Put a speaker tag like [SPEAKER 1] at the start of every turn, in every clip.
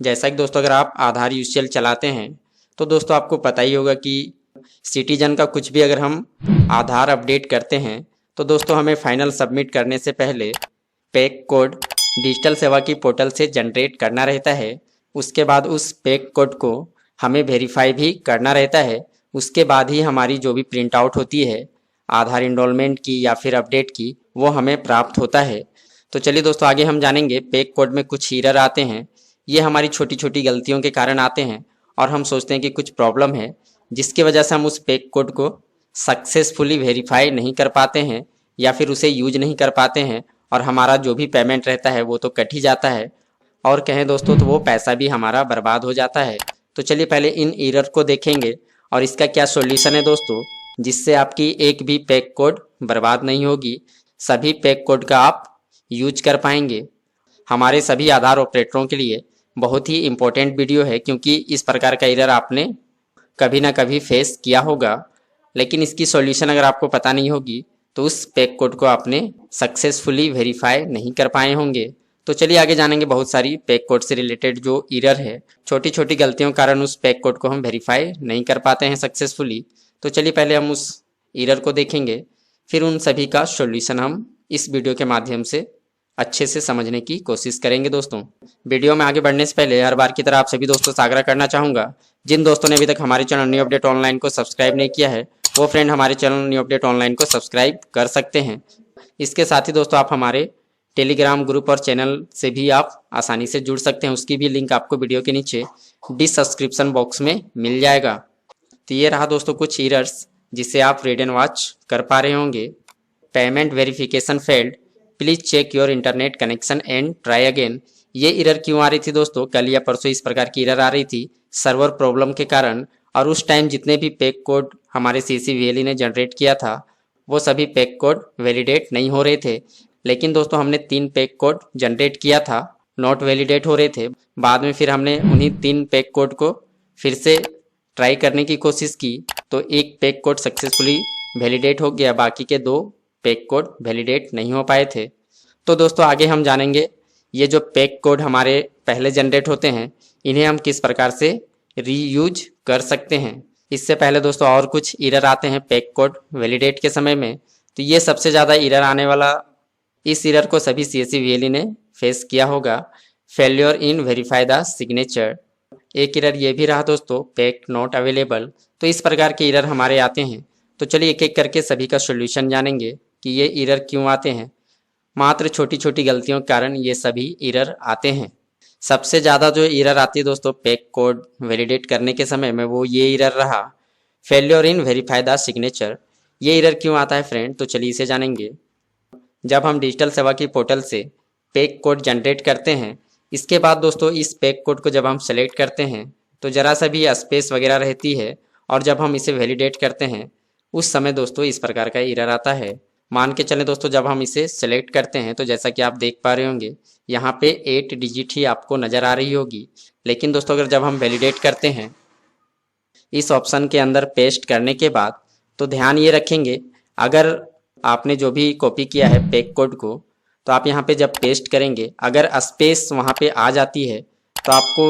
[SPEAKER 1] जैसा कि दोस्तों अगर आप आधार यूसीएल चलाते हैं तो दोस्तों आपको पता ही होगा कि सिटीजन का कुछ भी अगर हम आधार अपडेट करते हैं तो दोस्तों हमें फाइनल सबमिट करने से पहले पैक कोड डिजिटल सेवा की पोर्टल से जनरेट करना रहता है। उसके बाद उस पैक कोड को हमें वेरीफाई भी करना रहता है। उसके बाद ही हमारी जो भी प्रिंट आउट होती है आधार इनरोलमेंट की या फिर अपडेट की वो हमें प्राप्त होता है। तो चलिए दोस्तों आगे हम जानेंगे पैक कोड में कुछ एरर आते हैं। ये हमारी छोटी छोटी गलतियों के कारण आते हैं और हम सोचते हैं कि कुछ प्रॉब्लम है जिसकी वजह से हम उस पैक कोड को सक्सेसफुली वेरीफाई नहीं कर पाते हैं या फिर उसे यूज नहीं कर पाते हैं और हमारा जो भी पेमेंट रहता है वो तो कट ही जाता है और कहें दोस्तों तो वो पैसा भी हमारा बर्बाद हो जाता है। तो चलिए पहले इन एरर को देखेंगे और इसका क्या सॉल्यूशन है दोस्तों, जिससे आपकी एक भी पैक कोड बर्बाद नहीं होगी, सभी पैक कोड का आप यूज कर पाएंगे। हमारे सभी आधार ऑपरेटरों के लिए बहुत ही इम्पोर्टेंट वीडियो है क्योंकि इस प्रकार का एरर आपने कभी ना कभी फेस किया होगा, लेकिन इसकी सॉल्यूशन अगर आपको पता नहीं होगी तो उस पैक कोड को आपने सक्सेसफुली वेरीफाई नहीं कर पाए होंगे। तो चलिए आगे जानेंगे बहुत सारी पैक कोड से रिलेटेड जो एरर है, छोटी छोटी गलतियों के कारण उस पैक कोड को हम वेरीफाई नहीं कर पाते हैं सक्सेसफुली। तो चलिए पहले हम उस एरर को देखेंगे, फिर उन सभी का सॉल्यूशन हम इस वीडियो के माध्यम से अच्छे से समझने की कोशिश करेंगे। दोस्तों वीडियो में आगे बढ़ने से पहले हर बार की तरह आप सभी दोस्तों से आग्रह करना चाहूँगा, जिन दोस्तों ने अभी तक हमारे चैनल न्यू अपडेट ऑनलाइन को सब्सक्राइब नहीं किया है वो फ्रेंड हमारे चैनल न्यू अपडेट ऑनलाइन को सब्सक्राइब कर सकते हैं। इसके साथ ही दोस्तों आप हमारे टेलीग्राम ग्रुप और चैनल से भी आप आसानी से जुड़ सकते हैं, उसकी भी लिंक आपको वीडियो के नीचे डिस्क्रिप्शन बॉक्स में मिल जाएगा। तो ये रहा दोस्तों कुछ एरर्स जिसे आप रीड एंड वॉच कर पा रहे होंगे। Payment verification failed, please check your internet connection and try again. ये एरर क्यों आ रही थी दोस्तों, कल या परसों इस प्रकार की एरर आ रही थी सर्वर प्रॉब्लम के कारण, और उस टाइम जितने भी पैक कोड हमारे CCVLE ने जनरेट किया था वो सभी पैक कोड वैलिडेट नहीं हो रहे थे। लेकिन दोस्तों हमने 3 पैक कोड जनरेट किया था, नॉट वैलिडेट हो रहे थे। बाद में फिर हमने उन्हीं 3 पैक कोड को फिर से ट्राई करने की कोशिश की तो एक पैक कोड सक्सेसफुली वैलिडेट हो गया, बाकी के 2 पैक कोड वैलिडेट नहीं हो पाए थे। तो दोस्तों आगे हम जानेंगे ये जो पैक कोड हमारे पहले जनरेट होते हैं इन्हें हम किस प्रकार से रीयूज कर सकते हैं। इससे पहले दोस्तों और कुछ एरर आते हैं पैक कोड वैलिडेट के समय में, तो ये सबसे ज़्यादा एरर आने वाला, इस एरर को सभी CCVLE ने फेस किया होगा, failure in verify the signature. एक एरर ये भी रहा दोस्तों पैक नॉट अवेलेबल। तो इस प्रकार के एरर हमारे आते हैं। तो चलिए एक एक करके सभी का सॉल्यूशन जानेंगे कि ये एरर क्यों आते हैं। मात्र छोटी छोटी गलतियों के कारण ये सभी एरर आते हैं। सबसे ज़्यादा जो एरर आती है दोस्तों पैक कोड वैलिडेट करने के समय में वो ये एरर रहा failure in verify the signature. ये एरर क्यों आता है फ्रेंड, तो चलिए इसे जानेंगे। जब हम डिजिटल सेवा की पोर्टल से पैक कोड जनरेट करते हैं, इसके बाद दोस्तों इस पैक कोड को जब हम सेलेक्ट करते हैं तो ज़रा सा भी स्पेस वगैरह रहती है और जब हम इसे वैलिडेट करते हैं उस समय दोस्तों इस प्रकार का एरर आता है। मान के चलें दोस्तों जब हम इसे सेलेक्ट करते हैं तो जैसा कि आप देख पा रहे होंगे यहाँ पे 8 डिजिट ही आपको नज़र आ रही होगी, लेकिन दोस्तों अगर जब हम वैलिडेट करते हैं इस ऑप्शन के अंदर पेस्ट करने के बाद तो ध्यान ये रखेंगे अगर आपने जो भी कॉपी किया है पैक कोड को तो आप यहाँ पे जब पेस्ट करेंगे अगर स्पेस वहाँ पे आ जाती है तो आपको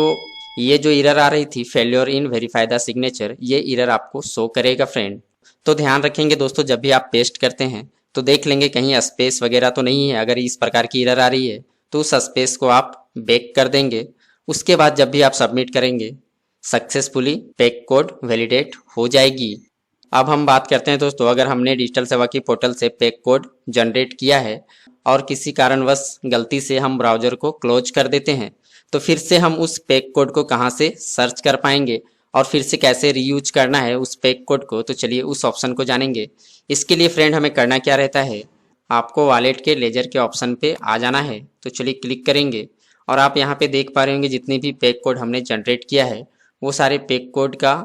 [SPEAKER 1] ये जो एरर आ रही थी failure in verify the signature, ये एरर आपको शो करेगा फ्रेंड। तो ध्यान रखेंगे दोस्तों जब भी आप पेस्ट करते हैं तो देख लेंगे कहीं स्पेस वगैरह तो नहीं है। अगर इस प्रकार की एरर आ रही है तो उस स्पेस को आप बैक कर देंगे। उसके बाद जब भी आप सबमिट करेंगे सक्सेसफुली पैक कोड वैलिडेट हो जाएगी। अब हम बात करते हैं दोस्तों अगर हमने डिजिटल सेवा की पोर्टल से पैक कोड जनरेट किया है और किसी कारणवश गलती से हम ब्राउज़र को क्लोज कर देते हैं तो फिर से हम उस पैक कोड को कहां से सर्च कर पाएंगे और फिर से कैसे रीयूज करना है उस पैक कोड को। तो चलिए उस ऑप्शन को जानेंगे। इसके लिए फ्रेंड हमें करना क्या रहता है, आपको वॉलेट के लेजर के ऑप्शन पे आ जाना है। तो चलिए क्लिक करेंगे और आप यहाँ पे देख पा रहे होंगे जितने भी पैक कोड हमने जनरेट किया है वो सारे पैक कोड का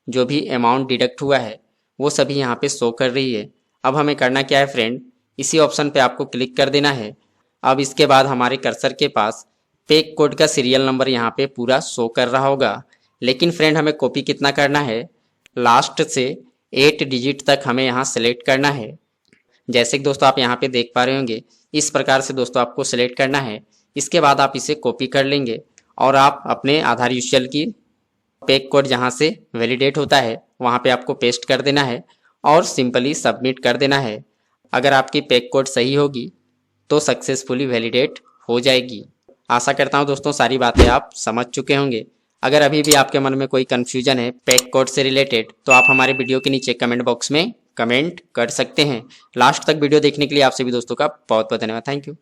[SPEAKER 1] जो भी अमाउंट डिडक्ट हुआ है वो सभी यहाँ पे शो कर रही है। अब हमें करना क्या है फ्रेंड, इसी ऑप्शन पे आपको क्लिक कर देना है। अब इसके बाद हमारे कर्सर के पास पैक कोड का सीरियल नंबर यहाँ पे पूरा शो कर रहा होगा, लेकिन फ्रेंड हमें कॉपी कितना करना है, लास्ट से 8 डिजिट तक हमें यहाँ सेलेक्ट करना है। जैसे कि दोस्तों आप यहाँ पे देख पा रहे होंगे इस प्रकार से दोस्तों आपको सेलेक्ट करना है। इसके बाद आप इसे कॉपी कर लेंगे और आप अपने आधार यूसीएल की पैक कोड जहाँ से वैलिडेट होता है वहाँ पे आपको पेस्ट कर देना है और सिंपली सबमिट कर देना है। अगर आपकी पैक कोड सही होगी तो सक्सेसफुली वैलिडेट हो जाएगी। आशा करता हूँ दोस्तों सारी बातें आप समझ चुके होंगे। अगर अभी भी आपके मन में कोई कन्फ्यूजन है पैक कोड से रिलेटेड तो आप हमारे वीडियो के नीचे कमेंट बॉक्स में कमेंट कर सकते हैं। लास्ट तक वीडियो देखने के लिए आप सभी दोस्तों का बहुत बहुत धन्यवाद। Thank you.